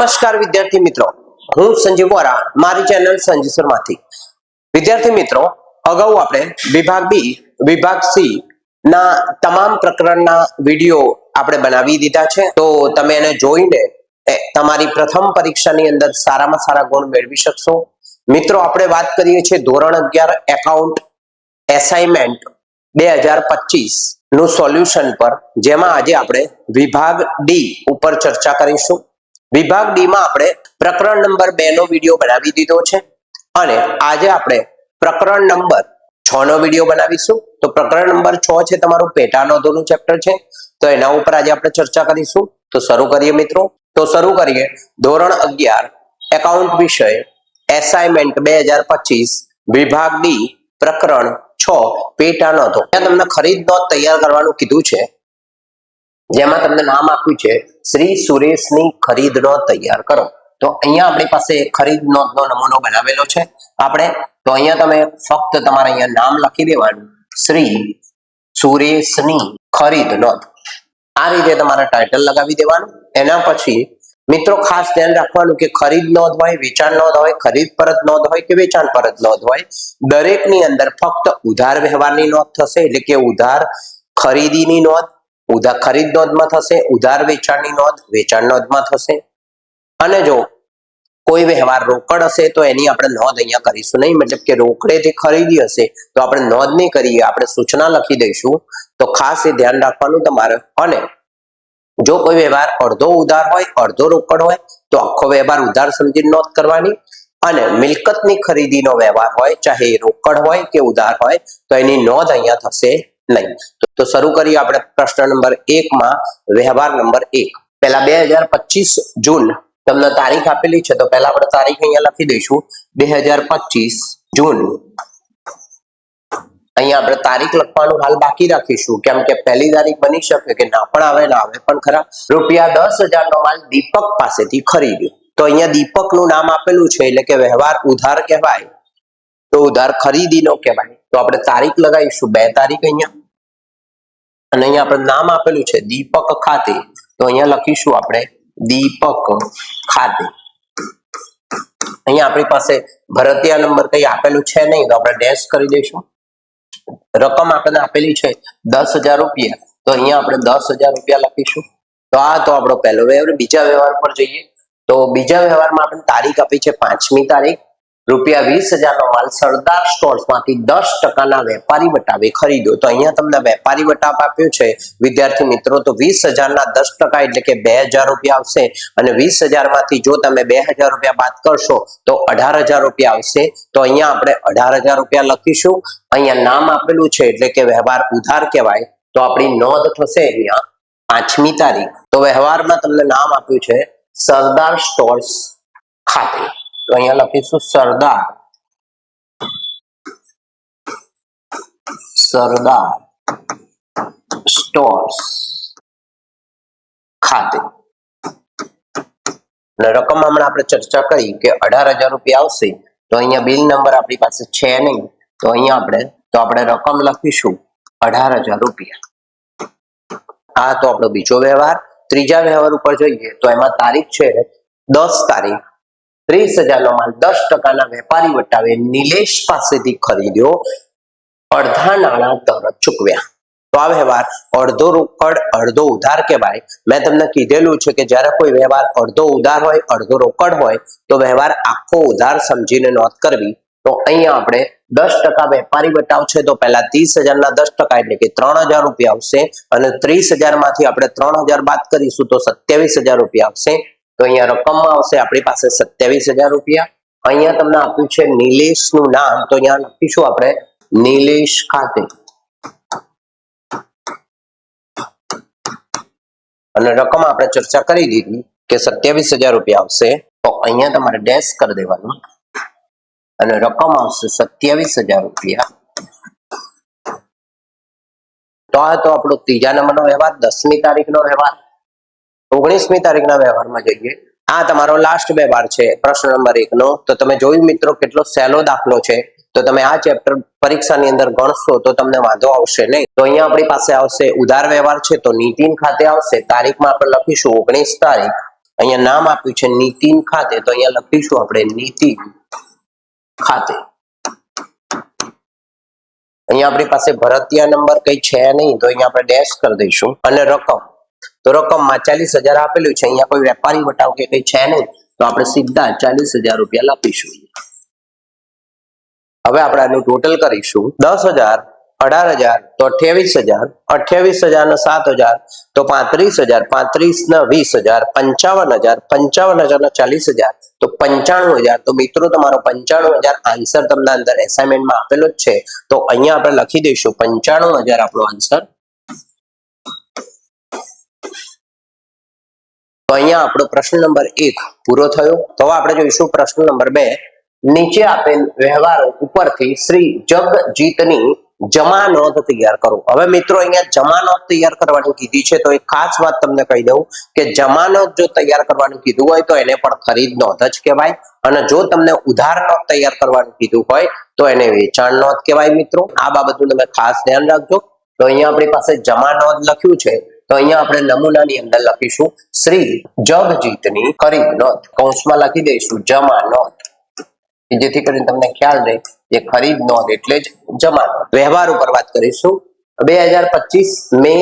નમસ્કાર વિદ્યાર્થી મિત્રો, હું સંજીવ વોરા મારી ચેનલ સંજીસર માંથી. વિદ્યાર્થી મિત્રો, અગાઉ આપણે વિભાગ બી વિભાગ સી ના તમામ પ્રકરણના વિડિયો આપણે બનાવી દીધા છે. તો તમે એને જોઈને તમારી પ્રથમ પરીક્ષાની અંદર સારામાં સારા ગુણ મેળવી શકશો. મિત્રો, આપણે વાત કરીએ છીએ ધોરણ 11 એકાઉન્ટ એસાઇનમેન્ટ 2025 નું સોલ્યુશન પર, જેમાં આજે આપણે વિભાગ ડી ઉપર ચર્ચા કરીશું. વિભાગ ડી માં આપણે પ્રકરણ નંબર 2 નો વિડિયો બનાવી દીધો છે અને આજે આપણે પ્રકરણ નંબર 6 નો વિડિયો બનાવીશું. તો પ્રકરણ નંબર 6 છે તમારું પેટા નોંધોનું ચેપ્ટર છે. તો એના ઉપર આજે આપણે ચર્ચા કરીશું. તો શરૂ કરીએ મિત્રો. તો શરૂ કરીએ ધોરણ 11 એકાઉન્ટ વિષય એસાઇનમેન્ટ 2025 વિભાગ ડી પ્રકરણ 6 પેટા નોંધો. ત્યાં તમને ખરીદ નોંધ તૈયાર કરવાનું કીધું છે, જેમાં તમને નામ આપ્યું છે શ્રી સુરેશની ખરીદ નોંધ તૈયાર કરો. તો અહીંયા આપણી પાસે ખરીદ નોંધનો નમૂનો બનાવેલો છે આપણે. તો અહીંયા તમે ફક્ત તમારે અહીંયા નામ લખી દેવાનું, શ્રી સુરેશની ખરીદ નોંધ. આ રીતે તમારે ટાઇટલ લગાવી દેવાનું. એના પછી મિત્રો ખાસ ધ્યાન રાખવાનું કે ખરીદ નોંધ હોય, વેચાણ નોંધ હોય, ખરીદ પરત નોંધ હોય કે વેચાણ પરત નોંધ હોય, દરેકની અંદર ફક્ત ઉધાર વ્યવહારની નોંધ થશે, એટલે કે ઉધાર ખરીદીની નોંધ ઉધાર ખરીદ નોંધમાં થશે, ઉધાર વેચાણની નોંધ વેચાણ નોંધમાં થશે. અને જો કોઈ વ્યવહાર રોકડ હશે તો એની આપણે નોંધ અહીંયા કરીશું નહીં, મતલબ કે રોકડેથી ખરીદી હશે તો આપણે નોંધ નહીં કરીએ, આપણે સૂચના લખી દઈશું. તો ખાસ એ ધ્યાન રાખવાનું તમારે. અને જો કોઈ વ્યવહાર અડધો ઉધાર હોય, અડધો રોકડ હોય તો આખો વ્યવહાર ઉધાર સમજીને નોંધ કરવાની. અને મિલકતની ખરીદીનો વ્યવહાર હોય, ચાહે રોકડ હોય કે ઉધાર હોય, તો એની નોંધ અહીંયા થશે નહીં. તો શરૂ કરીએ આપણે પ્રશ્ન નંબર 1 માં વ્યવહાર નંબર 1. પહેલા 2025 જૂન તમને તારીખ આપેલી છે, તો પહેલા આપણે તારીખ અહીંયા લખી દઈશું 2025 જૂન. અહીંયા આપણે તારીખ લખવાનું હાલ બાકી રાખીશું, કેમ કે પહેલી તારીખ બની શકે કે ના પણ આવે, ના આવે પણ ખરા. રૂપિયા 10,000 નો માલ દીપક પાસેથી ખરીદ્યો. તો અહીંયા દીપક નું નામ આપેલું છે, એટલે કે વ્યવહાર ઉધાર કહેવાય, તો ઉધાર ખરીદીનો કહેવાય. તો આપણે તારીખ લગાવીશું 2 તારીખ અહીંયા. અને અહીંયા આપણે નામ આપેલું છે દીપક ખાતે, તો અહીંયા લખીશું આપણે દીપક ખાતે. અહીંયા આપણી પાસે ભરતીયા નંબર કઈ આપેલું છે નહીં, તો આપણે ડેશ કરી દઈશું. રકમ આપણને આપેલી છે 10,000 રૂપિયા, તો અહીંયા આપણે 10,000 રૂપિયા લખીશું. તો આ તો આપણો પહેલો વ્યવહાર. બીજા વ્યવહાર પર જઈએ. તો બીજા વ્યવહારમાં આપણે તારીખ આપી છે 5મી તારીખ. રૂપિયા 20,000 નો માલ સરદાર સ્ટોર્સ માંથી 10% વેપારી વટાવે ખરીદ્યો. તો અહીંયા તમને વેપારી વટાવ આપ્યો છે વિદ્યાર્થી મિત્રો. તો 20,000 ના 10% એટલે કે 2,000 રૂપિયા આવશે. અને 20,000 માંથી જો તમે 2,000 રૂપિયા બાદ કરશો તો 18,000 રૂપિયા આવશે. તો અહીંયા આપણે 18,000 રૂપિયા લખીશું. અહીંયા નામ આપેલું છે એટલે કે વ્યવહાર ઉધાર કહેવાય. તો આપણી નોંધ થશે અહીંયા 5મી તારીખ. તો વ્યવહારમાં તમને નામ આપ્યું છે સરદાર સ્ટોર્સ ખાતે. તો અહીંયા લખીશું સરદાર સ્ટોર્સ ખાતે. અને રકમ હમણાં આપણે ચર્ચા કરી કે 18,000 રૂપિયા આવશે. તો અહીંયા બિલ નંબર આપણી પાસે છે નહીં, તો અહીંયા આપણે રકમ લખીશું 18,000 રૂપિયા. આ તો આપણો બીજો વ્યવહાર. ત્રીજા વ્યવહાર ઉપર જોઈએ તો એમાં તારીખ છે 10 તારીખ. 30,000 નો માલ 10% ના વેપારી વટાવે નિલેશ પાસેથી ખરીદ્યો, અડધા નાણાં તરત ચૂકવ્યા. તો આ વ્યવહાર અડધો રોકડ અડધો ઉધાર કહેવાય. મેં તમને કીધેલું છે કે જ્યારે કોઈ વ્યવહાર અડધો ઉધાર હોય, અડધો રોકડ હોય, તો વ્યવહાર આખો ઉધાર સમજીને નોંધ કરવી. તો અહીંયા આપણે 10% વેપારી વટાવ છે, તો પહેલા 30,000 ના 10% એટલે કે 3,000 રૂપિયા આવશે. અને 30,000 માંથી આપણે 3,000 બાદ કરીશું તો 27,000 રૂપિયા આવશે. તો અહીંયા રકમમાં આવશે આપણી પાસે 27,000 રૂપિયા. અહીંયા તમને આપ્યું છે નિલેશ નું નામ, તો અહીંયા લખીશું આપણે નિલેશ ખાતે. અને રકમ આપણે ચર્ચા કરી દીધી કે 27,000 રૂપિયા આવશે. તો અહીંયા તમારે ડેશ કરી દેવાનું અને રકમ આવશે 27,000 રૂપિયા. તો આ તો આપણો ત્રીજા નંબરનો વ્યવહાર. 10મી તારીખનો વ્યવહાર. 19મી તારીખના વ્યવહારમાં જઈએ. આ તમારો લાસ્ટ વ્યવહાર છે પ્રશ્ન નંબર 1 નો. તો તમે જોયું મિત્રો કેટલો સહેલો દાખલો છે. તો તમે આ ચેપ્ટર પરીક્ષાની અંદર ગણશો તો તમને વાંધો આવશે નહીં. તો અહીંયા આપણી પાસે આવશે ઉધાર વ્યવહાર છે, તો નીતિન ખાતે આવશે. તારીખમાં આપણે લખીશું 19 તારીખ. અહીંયા નામ આપ્યું છે નીતિન ખાતે, તો અહીંયા લખીશું આપણે નીતિન ખાતે. અહીંયા આપણી પાસે ભરતીયા નંબર કઈ છે નહીં, તો અહીંયા આપણે ડેશ કરી દઈશું. અને રકમ, તો રકમમાં 40,000 આપેલું છે. અહીંયા કોઈ વેપારી વટાવ કે કઈ છે નહીં, તો આપણે સીધા 40,000 રૂપિયા લખીશું. હવે આપણે આનું ટોટલ કરીશું. 10,000, 18,000 તો 28,000, 28,000 ને 7,000 તો 35,000, 35 ને 20,000, 55,000, 55,000 ને 40,000 તો 95,000. તો મિત્રો તમારો 95,000 આન્સર તમને અંદર એસાઇનમેન્ટમાં આપેલો જ છે, તો અહીંયા આપણે લખી દઈશું 95,000 આપણો આન્સર. તો અહીંયા આપણો પ્રશ્ન નંબર 1 પૂરો થયો. તો આપણે જોઈશું પ્રશ્ન નંબર 2. નીચે આપેલ વ્યવહારો ઉપરથી શ્રી જગજીતની જમા નોંધ તૈયાર કરો. હવે મિત્રો અહીંયા જમા નોંધ તૈયાર કરવાની કીધી છે, તો એક ખાસ વાત તમને કહી દઉં કે જમા નોંધ જો તૈયાર કરવાનું કીધું હોય તો એને પણ ખરીદ નોંધ જ કહેવાય, અને જો તમને ઉધાર નોંધ તૈયાર કરવાનું કીધું હોય તો એને વેચાણ નોંધ કહેવાય. મિત્રો આ બાબતનું તમે ખાસ ધ્યાન રાખજો. તો અહીંયા આપણી પાસે જમા નોંધ લખ્યું છે, તો અહીંયા આપણે નમૂનાની અંદર લખીશું શ્રી જગજીતની ખરીદ નોંધ, કૌંસમાં લખી દઈશું જમા નોંધ, જેથી કરીને તમને ખ્યાલ રહે કે ખરીદ નોંધ એટલે જ જમા નોંધ. વ્યવહાર ઉપર વાત કરીશું. 2025 મે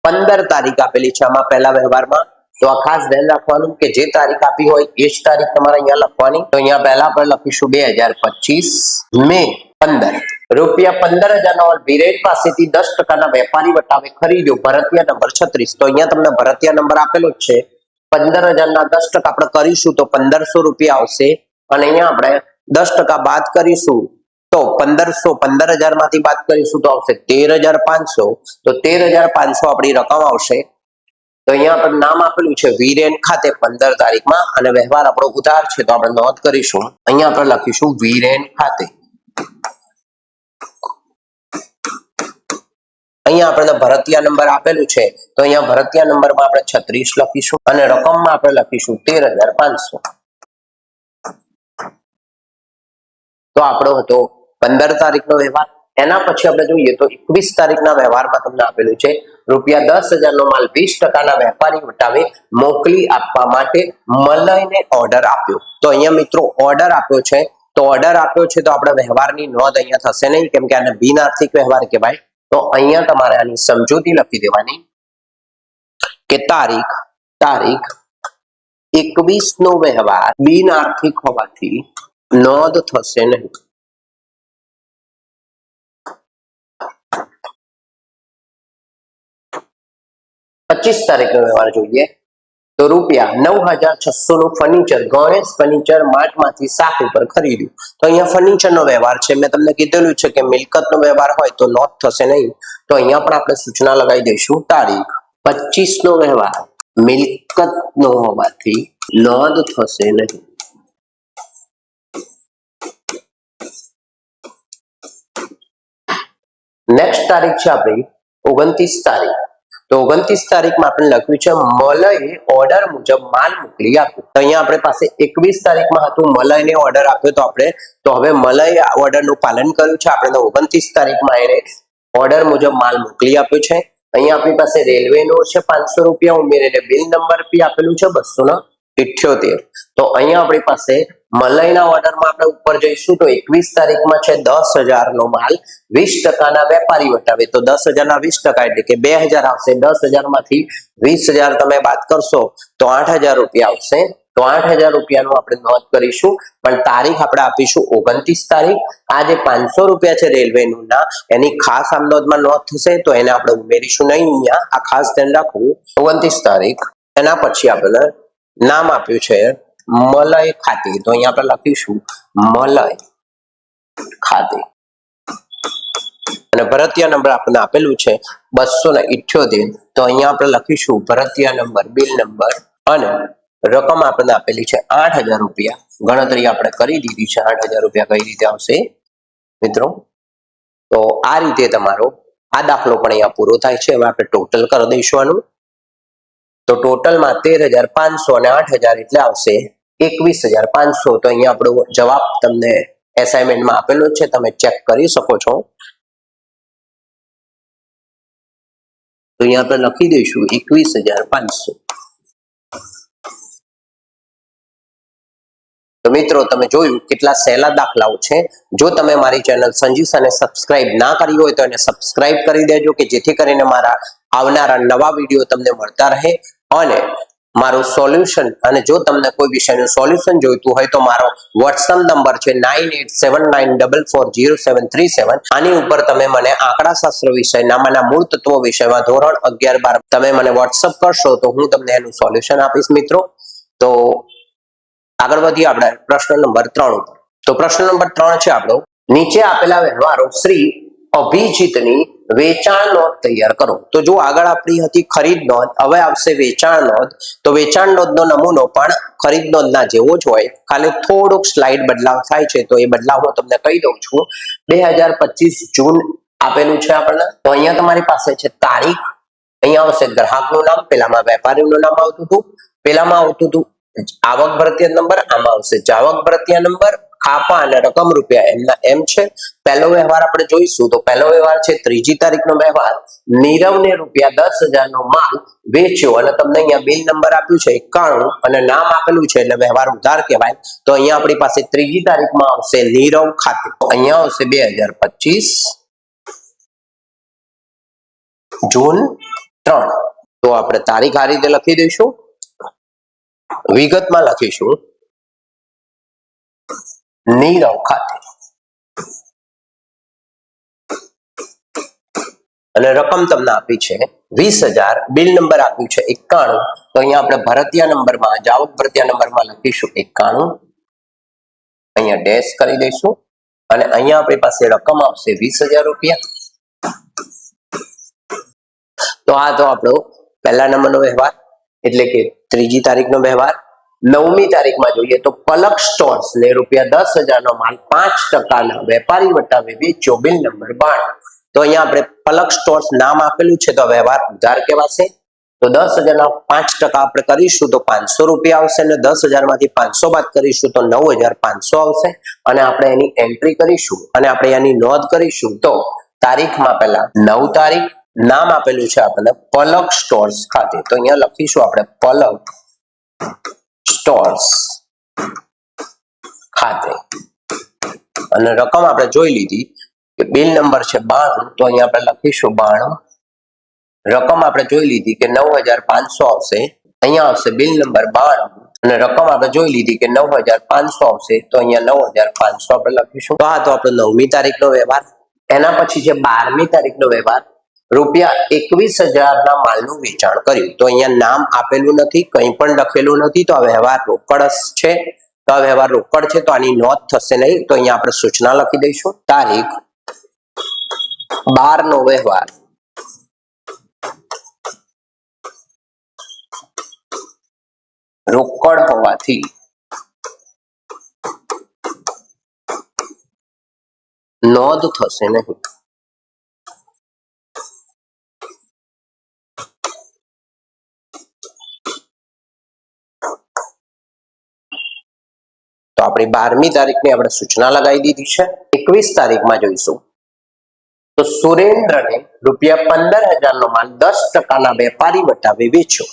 15 તારીખ આપેલી છે આમાં પહેલા વ્યવહારમાં, તો આ ખાસ ધ્યાન રાખવાનું કે જે તારીખ આપી હોય એ જ તારીખ તમારે અહીંયા લખવાની. તો અહીંયા પહેલા આપણે લખીશું 2025 મે 15, રૂપિયા 15,000 નો વિરેટ પાસેથી 10% વેપારી વટાવે ખરીદ્યો, ભરતીયા નંબર 36. તો અહીંયા તમને ભરતીયા નંબર આપેલો જ છે. 15,000 ના 10% આપણે કરીશું તો 1,500 રૂપિયા આવશે, અને અહીંયા આપણે 10% બાદ કરીશું તો 15,000 માંથી બાદ કરીશું તો આવશે 13,500. તો 13,500 આપણી રકમ આવશે. તો અહીંયા આપણે નામ આપેલું છે વીરેન ખાતે 15 તારીખમાં, અને વ્યવહાર આપણો ઉધાર છે, તો આપણે નોંધ કરીશું. અહીંયા આપણે લખીશું વીરેન ખાતે. અહીંયા આપણને ભરતીયા નંબર આપેલું છે, તો અહીંયા ભરતીયા નંબરમાં આપણે 36 લખીશું, અને રકમમાં આપણે લખીશું 13,500. તો આપણો હતો 15 તારીખનો વ્યવહાર. એના પછી આપણે જોઈએ તો 21 તારીખના વ્યવહારમાં તમને આપેલું છે રૂપિયા 10,000 નો માલ 20% વેપારી વટાવે મોકલી આપવા માટે મલયને ઓર્ડર આપ્યો. તો અહીંયા મિત્રો ઓર્ડર આપ્યો છે, તો ઓર્ડર આપ્યો છે તો આપણે વ્યવહારની નોંધ અહીંયા થશે નહીં, કેમ કે આને બિન આર્થિક વ્યવહાર કહેવાય. તો અહીંયા તમારે આની સમજૂતી લખી દેવાની કે તારીખ 21 નો વ્યવહાર બિન આર્થિક હોવાથી નોંધ થશે નહીં. 25 તારીખનો વ્યવહાર જોઈએ તો રૂપિયા 9,600 નું ફર્નિચર ગણેશ ફર્નિચર માર્ટમાંથી શાક ઉપર ખરીદ્યું. તો અહીંયા ફર્નિચરનો વ્યવહાર છે. મેં તમને કીધેલું છે કે મિલકતનો વ્યવહાર હોય તો નોંધ થશે નહીં, તો અહીંયા પણ આપણે સૂચના લગાવી દઈશું તારીખ 25 નો વ્યવહાર મિલકતનો હોવાથી નોંધ થશે નહીં. નેક્સ્ટ તારીખ છે આપણી 29 તારીખ. તો 29 તારીખમાં આપણે લખ્યું છે મલયે ઓર્ડર મુજબ માલ મોકલી આપ્યો. તો અહીંયા આપણે પાસે 21 તારીખમાં હતું મલયને ઓર્ડર આપ્યો, તો હવે મલય ઓર્ડરનું પાલન કર્યું છે. આપણે 29 તારીખમાં એને ઓર્ડર મુજબ માલ મોકલી આપ્યો છે. અહીંયા આપણી પાસે રેલવેનો છે 500 રૂપિયા ઉમેરીને બિલ નંબર પી આપેલું છે 278. તો અહીંયા આપણી પાસે મલયના ઓર્ડરમાં આપણે ઉપર જઈશું તો 21 તારીખમાં છે 10,000 નો માલ 20% વેપારી વટાવે. તો 10,000 ના 20% એટલે કે 2,000 આવશે. 10,000 માંથી 20,000 તમે બાદ કરશો તો 8,000 રૂપિયા આવશે. તો 8,000 રૂપિયાનું આપણે નોંધ કરીશું, પણ તારીખ આપણે આપીશું 29 તારીખ. આ જે 500 રૂપિયા છે રેલવેનું ના, એની ખાસ આમ નોંધમાં નોંધ થશે, તો એને આપણે ઉમેરીશું નહીં અહીંયા. આ ખાસ ધ્યાન રાખવું. 29 તારીખ. એના પછી આપણે નામ આપ્યું છે મલય ખાતે, તો અહીંયા આપણે લખીશું મલય ખાતે, અને ભરતીયા નંબર આપણને આપેલું છે 278. તો અહીંયા આપણે લખીશું ભરતીયા નંબર બિલ નંબર, અને રકમ આપણને આપેલી છે 8,000 રૂપિયા. ગણતરી આપણે કરી દીધી છે 8,000 રૂપિયા કઈ રીતે આવશે મિત્રો. તો આ રીતે તમારો આ દાખલો પણ અહીંયા પૂરો થાય છે. હવે આપણે ટોટલ કરી દઈશું આનું. તો ટોટલમાં 13,500 અને 8,000 એટલે આવશે 21,500. તો અહીંયા આપણો જવાબ તમને એસાઇનમેન્ટમાં આપેલો છે, તમે ચેક કરી શકો છો. તો અહીંયા આપણે લખી દઈશું 21,500. તો મિત્રો તમે જોયું કેટલા સહેલા દાખલાઓ છે। જો તમે મારી ચેનલ સંજીવને સબસ્ક્રાઇબ ના કરી હોય તો એને સબસ્ક્રાઇબ કરી દેજો કે જેથી કરીને મારા આવનારા નવા વિડીયો તમને મળતા રહે। અને મારું સોલ્યુશન અને જો તમને કોઈ વિષયનું સોલ્યુશન જોઈતું હોય તો મારો WhatsApp નંબર છે 9879440737। આની ઉપર તમે મને આંકડાશાસ્ત્ર વિષય નામાંના મૂળ તત્વો વિષયમાં ધોરણ 11-12 તમે મને WhatsApp કરશો તો હું તમને એનું સોલ્યુશન આપીશ મિત્રો। તો આગળ વધીએ આપણે પ્રશ્ન નંબર 3 ઉપર। તો પ્રશ્ન નંબર 3 છે આપણો, નીચે આપેલા વ્યવહારો શ્રી અભિજીતની વેચાણ નોંધ તૈયાર કરો। તો જો આગળ આપણી હતી ખરીદ નોંધ, હવે આવશે વેચાણ નોંધ। તો વેચાણ નોંધનો નમૂનો પણ ખરીદ નોંધના જેવો જ હોય, ખાલી થોડુંક સ્લાઇડ બદલાવ થાય છે। તો એ બદલાવ હું તમને કહી દઉં છું। 2025 જૂન આપેલું છે આપણને। તો અહીંયા તમારી પાસે છે તારીખ, અહીંયા આવશે ગ્રાહકનું નામ, પેલામાં વેપારીનું નામ આવતું હતું, પેલામાં આવતું હતું આવક ભરતીય નંબર, આમાં આવશે જાવક ભરતીય નંબર, ખાપા અને રકમ રૂપિયા એમના એમ છે। પહેલો વ્યવહાર આપણે જોઈશું તો પહેલો વ્યવહાર છે 3જી તારીખનો વ્યવહાર। નીરવને ₹10,000 નો માલ વેચ્યો અને તમને અહીંયા બિલ નંબર આપ્યું છે 91 અને નામ આપેલું છે એટલે વ્યવહાર ઉધાર કહેવાય। તો અહીંયા આપણી પાસે 3જી તારીખમાં આવશે નીરવ ખાતે, તો અહીંયા આવશે 2025 જૂન 3। તો આપણે તારીખ આ રીતે લખી દઈશું, વિગતમાં લખીશું નીરવ ખાતે અને રકમ તમને આપી છે 20,000, બિલ નંબર આપ્યું છે 91। તો અહીંયા આપણે ભરતીયા નંબરમાં જાવક ભરતીયા નંબરમાં લખીશું 91, અહીંયા ડેશ કરી દઈશું અને અહીંયા આપણી પાસે રકમ આવશે 20,000 રૂપિયા। તો આ તો આપણો પહેલા નંબરનો વ્યવહાર એટલે કે 3જી તારીખનો વ્યવહાર। 9મી તારીખમાં જોઈએ તો પલક સ્ટોર્સ ને ₹10,000 નો માલ 5% વેપારી વટાવે વેચ્યો, બિલ નંબર 92। તો અહીંયા આપણે પલક સ્ટોર્સ નામ આપેલું છે તો વ્યવહાર ઉધાર કહેવાશે। તો 10,000 ના 5% આપણે કરીશું તો ₹500 આવશે અને 10,000 માંથી 500 બાદ કરીશું તો 9,500 આવશે અને આપણે એની એન્ટ્રી કરીશું અને આપણે એની નોંધ કરીશું। તો તારીખમાં પહેલા 9 તારીખ, નામ આપેલું છે આપણને પલક સ્ટોર્સ ખાતે, તો અહીંયા લખીશું આપણે પલક સ્ટોર્સ ખાતે અને રકમ આપણે જોઈ લીધી કે બિલ નંબર છે 92, તો અહીંયા આપણે લખીશું 92। રકમ આપણે જોઈ લીધી કે 9,500 આવશે, અહીંયા આવશે બિલ નંબર 92 અને રકમ આપણે જોઈ લીધી કે 9,500 આવશે, તો અહીંયા 9,500 આપણે લખીશું। તો આ તો આપણો 9મી તારીખનો વ્યવહાર। એના પછી છે 12મી તારીખનો વ્યવહાર, ₹21,000 ના માલનું વેચાણ કર્યું। તો અહીંયા નામ આપેલું નથી, કંઈ પણ લખેલું નથી, તો આ વ્યવહાર રોકડ છે। તો આ વ્યવહાર રોકડ છે તો આની નોંધ થશે નહીં, તો અહીંયા આપણે સૂચના લખી દઈશું તારીખ 12 નો વ્યવહાર રોકડ હોવાથી નોંધ થશે નહીં। તો આપણી 12મી તારીખની આપણે સૂચના લગાવી દીધી છે। 21 તારીખમાં જોઈશું તો સુરેન્દ્રને ₹15,000 નો માલ 10% ના વેપારી વટાવે વેચ્યો,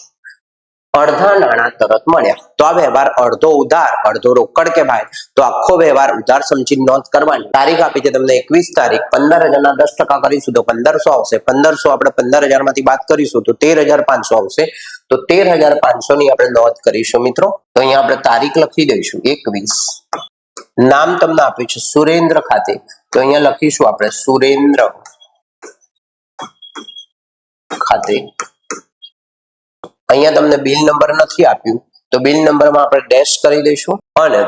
અડધા નાણાં તરત મળ્યા। તો આ વ્યવહાર અડધો ઉધાર અડધો રોકડ કહેવાય। તો આખો વ્યવહાર ઉધાર સમજી નોંધ કરવાની। તારીખ આપી છે તમને 21 તારીખ, 15,000 ના 10% કરીશું તો 1,500 આવશે, 1,500 આપણે 15,000 માંથી બાદ કરીશું તો 13,500 આવશે। તો 13,500 ની આપણે નોંધ કરીશું મિત્રો। તો અહીંયા આપણે તારીખ લખી દઈશું 21, નામ તમને આપ્યું છે સુરેન્દ્ર ખાતે, તો અહીંયા લખીશું આપણે સુરેન્દ્ર ખાતે। અહીંયા તમને બિલ નંબર નથી આપ્યું તો બિલ નંબરમાં આપણે ડેશ કરી દઈશું અને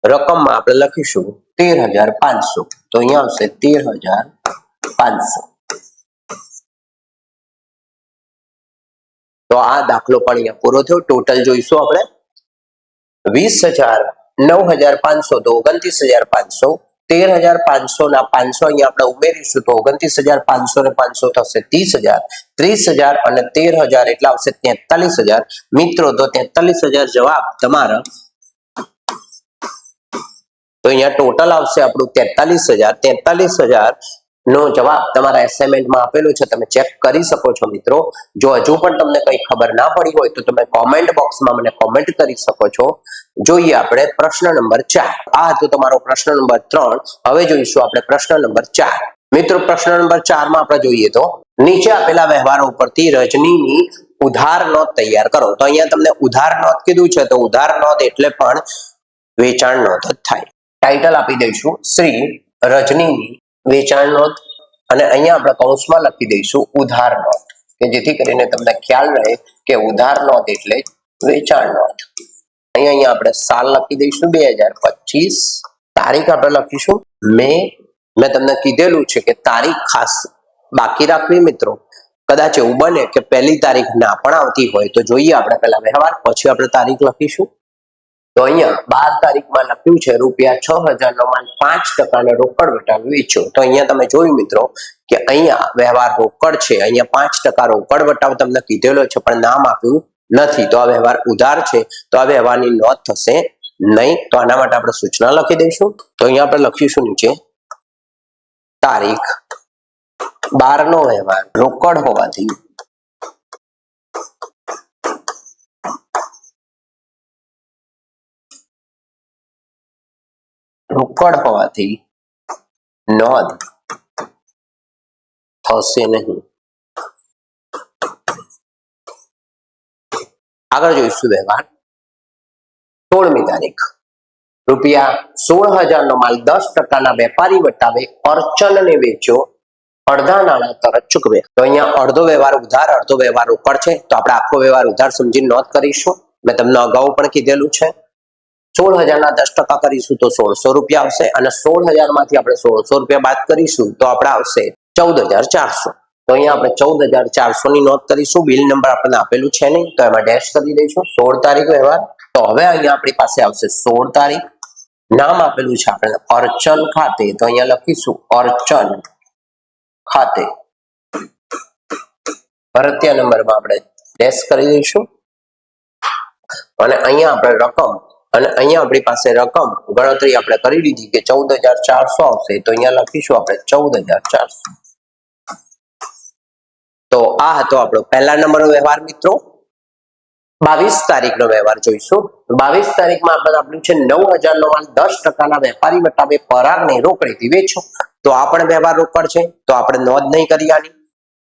રકમમાં આપણે લખીશું 13,500, તો અહીંયા આવશે 13,500। તો આ દાખલો પણ અહીંયા પૂરો થયો। ટોટલ જોઈશું આપણે 20,000, 9,500 તો 29,500, 13,500 ના 500 અહીંયા આપણે ઉમેરીશું તો 29,500 ને 500 થશે 30,000, 30,000 અને 13,000 એટલે આવશે 43,000। મિત્રો તો 43,000 જવાબ તમારા। તો અહીંયા ટોટલ આવશે આપણું 43,000, 43,000 નો જવાબ તમારા એસાઇનમેન્ટમાં આપેલો છે, તમે ચેક કરી શકો છો મિત્રો. જો હજુ પણ તમને કંઈ ખબર ના પડી હોય તો તમે કોમેન્ટ બોક્સમાં મને કોમેન્ટ કરી શકો છો. જોઈએ આપણે પ્રશ્ન નંબર 4. આ હતો તમારો પ્રશ્ન નંબર 3. હવે જોઈશું આપણે પ્રશ્ન નંબર 4. મિત્રો પ્રશ્ન નંબર 4 માં આપણે જોઈએ તો નીચે આપેલા વ્યવહારો ઉપરથી રજનીની ઉધાર નોંધ તૈયાર કરો. તો અહીંયા તમને ઉધાર નોંધ કીધું છે, તો ઉધાર નોંધ એટલે પણ વેચાણ નોંધ જ થાય. ટાઇટલ આપી દઈશું શ્રી રજનીની વેચાણ નોંધ, અને અહીંયા આપણે કૌંસમાં લખી દઈશું ઉધાર નોંધ, કે જેથી કરીને તમને ખ્યાલ રહે કે ઉધાર નોંધ એટલે વેચાણ નોંધ. અહીંયા આપણે સાલ લખી દઈશું 2025. તારીખ આપણે લખીશું મે. મેં તમને કીધેલું છે કે તારીખ ખાસ બાકી રાખવી મિત્રો. કદાચ એવું બને કે પહેલી તારીખ ના પણ આવતી હોય તો જોઈએ આપણે પહેલા વ્યવહાર, પછી આપણે તારીખ લખીશું. તો અહીંયા 12 તારીખમાં લખ્યું છે ₹6,000 નો માલ 5% રોકડ વટાવી વેચ્યો. તો અહીંયા તમે જોયું મિત્રો કે અહીંયા વ્યવહાર રોકડ છે, અહીંયા 5% રોકડ વટાવ તમને કીધેલો છે પણ નામ આપ્યું નથી. તો આ વ્યવહાર ઉધાર છે, તો આ વ્યવહારની નોંધ થશે નહીં. તો આના માટે આપણે સૂચના લખી દઈશું. તો અહીંયા આપણે લખીશું નીચે તારીખ 12 નો વ્યવહાર રોકડ હોવાથી નોંધ થશે નહીં. આગળ જોઈશું વ્યવહાર 16મી તારીખ ₹16,000 નો માલ 10% વેપારી વટાવે અર્ચનને વેચ્યો, અડધા નાણાં તરત ચૂકવે. તો અહીંયા અડધો વ્યવહાર ઉધાર, અડધો વ્યવહાર રોકડ છે, તો આપણે આખો વ્યવહાર ઉધાર સમજીને નોંધ કરીશું. મેં તમને અગાઉ પણ કીધેલું છે. 16,000 ના 10% કરીશું તો ₹1,600 આવશે, અને 16,000 માંથી આપણે ₹1,600 બાદ કરીશું તો આપણે આવશે 14,400. તો અહીંયા આપણે 14,400 ની નોંધ કરીશું. બિલ નંબર આપણને આપેલું છે નહીં, તો એમાં ડેશ કરી દઈશું. 16 તારીખ વ્યવહાર. તો હવે અહીંયા આપણી પાસે આવશે 16 તારીખ. નામ આપેલું છે આપણે અર્ચન ખાતે, તો અહીંયા લખીશું અર્ચન ખાતે. ભરતીય નંબરમાં આપણે ડેશ કરી દઈશું, અને અહીંયા આપણે રકમ, અને અહીંયા આપણી પાસે રકમ ગણતરી આપણે કરી લીધી કે 14,400 આવશે. તો અહીંયા લખીશું આપણે 14,400. તો આ હતો આપણો પહેલા નંબરનો વ્યવહાર મિત્રો. 22 તારીખનો વ્યવહાર જોઈશું. 22 તારીખમાં આપણે આપ્યું છે 9,000 નો માલ 10% વેપારી વટાવે પરાગને રોકડેથી વેચો. તો આ પણ વ્યવહાર રોકડ છે, તો આપણે નોંધ નહીં કરી આની.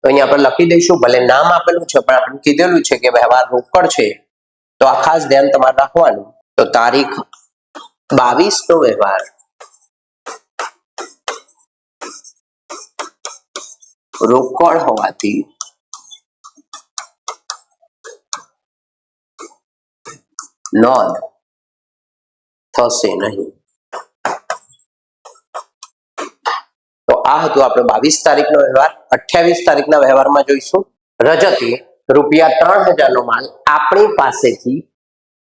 તો અહીંયા આપણે લખી દઈશું, ભલે નામ આપેલું છે પણ આપણે કીધેલું છે કે વ્યવહાર રોકડ છે, તો આ ખાસ ધ્યાન તમારે રાખવાનું. તો તારીખ 22 નો વ્યવહાર રોકડ હોવાથી નોંધ થશે નહીં. તો આ હતું આપણે 22 તારીખનો વ્યવહાર. 28 તારીખના વ્યવહારમાં જોઈશું. રજતે ₹3,000 નો માલ આપણી પાસેથી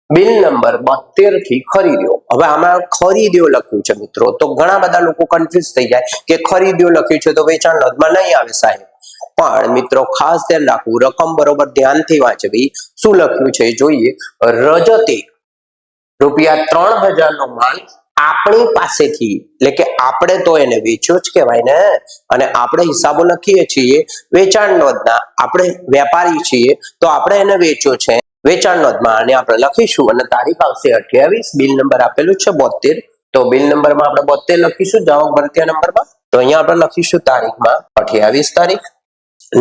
બિલ નંબર 72 થી ખરીદ્યો. હવે આમાં ખરીદ્યો લખ્યું છે મિત્રો, તો ઘણા બધા લોકો કન્ફ્યુઝ થઈ જાય કે ખરીદ્યો લખ્યું છે તો વેચાણ નોંધમાં નહીં આવે સાહેબ. પણ મિત્રો ખાસ ધ્યાન રાખવું, રકમ બરોબર ધ્યાનથી વાંચવી. શું લખ્યું છે જોઈએ. રજતે ₹3,000 નો માલ આપણી પાસેથી, એટલે કે આપણે તો એને વેચ્યો જ કહેવાય ને, અને આપણે હિસાબો લખીએ છીએ વેચાણ નોંધના. આપણે વેપારી છીએ તો આપણે એને વેચ્યો છે વેચાણ નોંધમાં, અને આપણે લખીશું, અને તારીખ આવશે 28. બિલ નંબર આપેલું છે 72. તો બિલ નંબરમાં આપણે 72 લખીશું જાવક ભરતીય નંબરમાં. તો અહીંયા આપણે લખીશું તારીખમાં 28 તારીખ.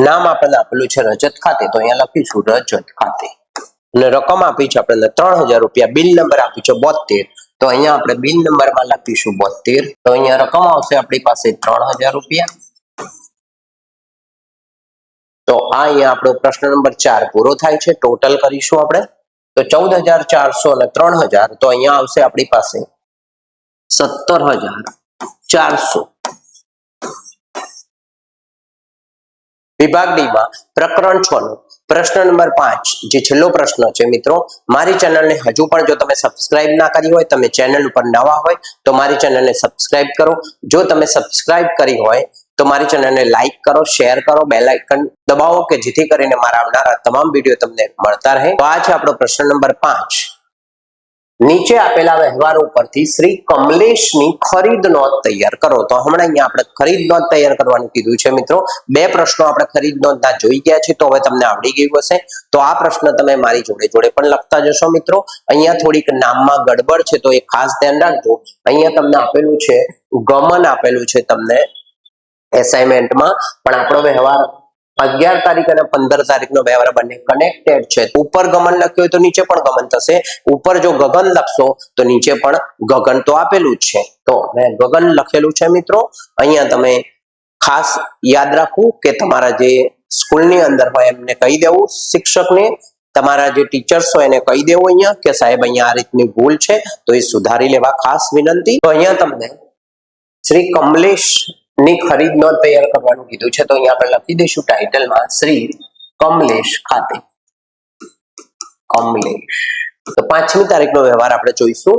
નામ આપણને આપેલું છે રજત ખાતે, તો અહીંયા લખીશું રજત ખાતે. અને રકમ આપી છે આપણને ₹3,000. બિલ નંબર આપી છે 72. તો અહીંયા આપણે બિલ નંબરમાં લખીશું 72. તો અહીંયા રકમ આવશે આપણી પાસે ₹3,000. તો આ અહીંયા આપણો પ્રશ્ન નંબર 4 પૂરો થાય છે. ટોટલ કરીશું આપણે તો 14,400 અને 3,000, તો અહીંયા આવશે આપણી પાસે 17,400. વિભાગ ડીમાં પ્રકરણ 6 નો પ્રશ્ન નંબર 5 જે છેલ્લો પ્રશ્ન છે મિત્રો. મારી ચેનલને હજુ પણ જો તમે સબસ્ક્રાઇબ ના કરી હોય, તમે ચેનલ ઉપર નવા હોય તો મારી ચેનલને સબસ્ક્રાઇબ કરો. જો તમે સબસ્ક્રાઇબ કરી હોય તો મારી ચેનલને લાઈક કરો, શેર કરો, બેલ આઇકન દબાવો કે જેથી કરીને મારા આવનારા તમામ વિડીયો તમને મળતા રહે. તો આ છે આપણો પ્રશ્ન નંબર 5. નીચે આપેલા વ્યવહારો પરથી શ્રી કમલેશની ખરીદ નોંધ તૈયાર કરો. તો હમણાં અહીંયા આપણે ખરીદ નોંધ તૈયાર કરવાનું કીધું છે મિત્રો. બે પ્રશ્નો આપણે ખરીદ નોંધના જોઈ ગયા છે, તો હવે તમને આવડી ગયું હશે. તો આ પ્રશ્ન તમે મારી જોડે જોડે પણ લખતા જશો મિત્રો. અહીંયા થોડીક નામમાં ગડબડ છે, તો એ ખાસ ધ્યાન રાખજો. અહીંયા તમને આપેલું છે ગમન, આપેલું છે તમને એસાઇનમેન્ટમાં, પણ આપણો વ્યવહાર 11 તારીખ અને 15 તારીખનો વ્યવહાર બંને કનેક્ટેડ છે. ઉપર ગમન લખ્યું હોય તો નીચે પણ ગમન થશે. ઉપર જો ગગન લખશો તો નીચે પણ ગગન તો આપેલું જ છે. તો મેં ગગન લખેલું છે મિત્રો. અહીંયા તમે ખાસ યાદ રાખવું કે તમારા જે સ્કૂલની અંદર હોય એમને કહી દેવું, શિક્ષકને, તમારા જે ટીચર્સ હોય એને કહી દેવું અહીંયા કે સાહેબ અહીંયા આ રીતની ભૂલ છે, તો એ સુધારી લેવા ખાસ વિનંતી. તો અહીંયા તમને શ્રી કમલેશ ની ખરીદ નોંધ તૈયાર કરવાનું કીધું છે, તો અહીંયા આપણે લખી દઈશું ટાઇટલમાં શ્રી કમલેશ ખાતે કમલેશ. તો 5મી તારીખનો વ્યવહાર આપણે જોઈશું.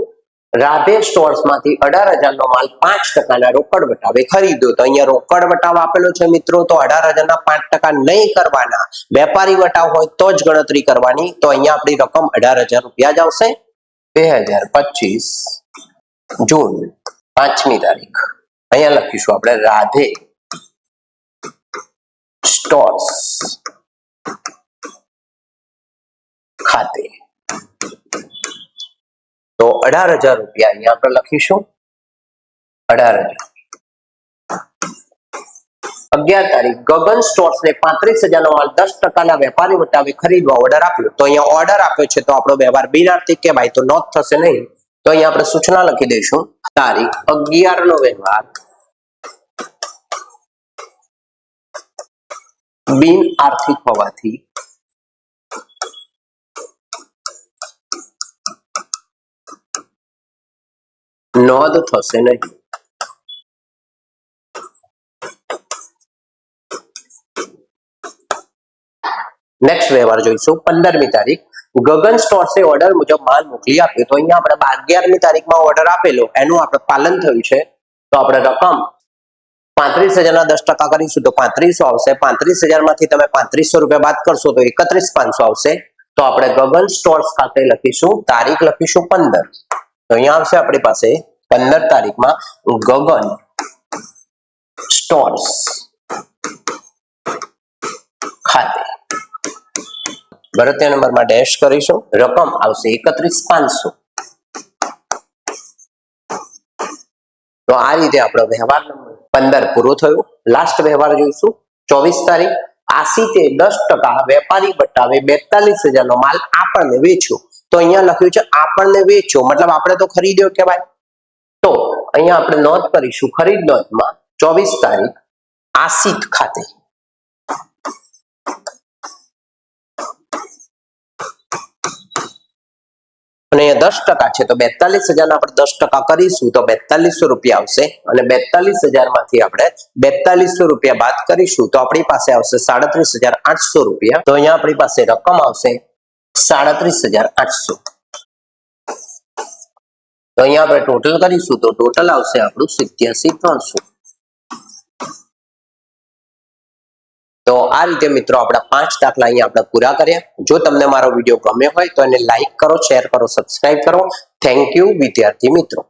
રાધે સ્ટોર્સ માંથી 18,000 નો માલ 5% રોકડ વટાવે ખરીદ્યો. તો અહીંયા રોકડ વટાવ આપેલો છે મિત્રો. તો 18,000 ના 5% નહીં કરવાના, વેપારી વટાવ હોય તો જ ગણતરી કરવાની. તો અહીંયા આપણી રકમ 18,000 રૂપિયા જ આવશે. 2025 જૂન 5મી તારીખ અહીંયા લખીશું આપણે રાધે સ્ટોર્સ ખાતે. તો 18,000 રૂપિયા અહીંયા આપણે લખીશું. 18,000. 11 તારીખ ગગન સ્ટોર્સ ને 35,000 નો માલ 10% ના વેપારી વટાવે ખરીદવા ઓર્ડર આપ્યો. તો અહીંયા ઓર્ડર આપ્યો છે, તો આપણો વ્યવહાર બિનઆર્થિક કહેવાય, તો નોંધ થશે નહીં. તો અહીંયા આપણે સૂચના લખી દઈશું. તારીખ 11 નો વ્યવહાર બિન આર્થિક હોવાથી નોંધ થશે નહીં. નેક્સ્ટ વ્યવહાર જોઈશું. 15મી તારીખ ગગન સ્ટોર્સે ઓર્ડર મુજબ માલ મોકલી આપ્યો. તો અહીંયા આપણે 11મી તારીખમાં ઓર્ડર આપેલો, એનું આપણે પાલન થયું છે. તો આપણે રકમ 35,000 ના 10% કરીશું તો 3500 આવશે. 35,000 માંથી તમે 3500 રૂપિયા બાદ કરશો તો 31,500 આવશે. તો આપણે ગગન સ્ટોર્સ ખાતે લખીશું, તારીખ લખીશું 15. તો અહીંયા આવશે આપણી પાસે 15 તારીખમાં ગગન સ્ટોર્સ ખાતે ભારતીય નંબરમાં ડેશ કરીશું. રકમ આવશે 31,500. તો આ રીતે આપણો વ્યવહાર નંબર 15 પૂરો થયો. લાસ્ટ વ્યવહાર જોઈશું. 24 તારીખ આશિતે 10% વેપારી વટાવે 42,000 નો માલ આપણને વેચ્યો. તો અહીંયા લખ્યું છે આપણને વેચ્યો, મતલબ આપણે તો ખરીદ્યો કહેવાય. તો અહીંયા આપણે નોંધ કરીશું ખરીદ નોંધમાં 24 તારીખ આશિત ખાતે અને અહીંયા 10% છે, તો 42,000 ના આપણે 10% કરીશું તો 4200 રૂપિયા આવશે. અને 42,000 માંથી આપણે 4200 રૂપિયા બાદ કરીશું તો આપણી પાસે આવશે 37,800 રૂપિયા. તો અહીંયા આપણી પાસે રકમ આવશે 37,800. તો અહીંયા આપણે ટોટલ કરીશું તો ટોટલ આવશે આપણું 87,300. તો આ રીતે મિત્રો આપણા 5 દાખલા અહીંયા આપણે પૂરા કર્યા. જો તમને મારો વિડીયો ગમ્યો હોય તો એને લાઈક કરો, શેર કરો, સબસ્ક્રાઇબ કરો. થેન્ક યુ વિદ્યાર્થી મિત્રો.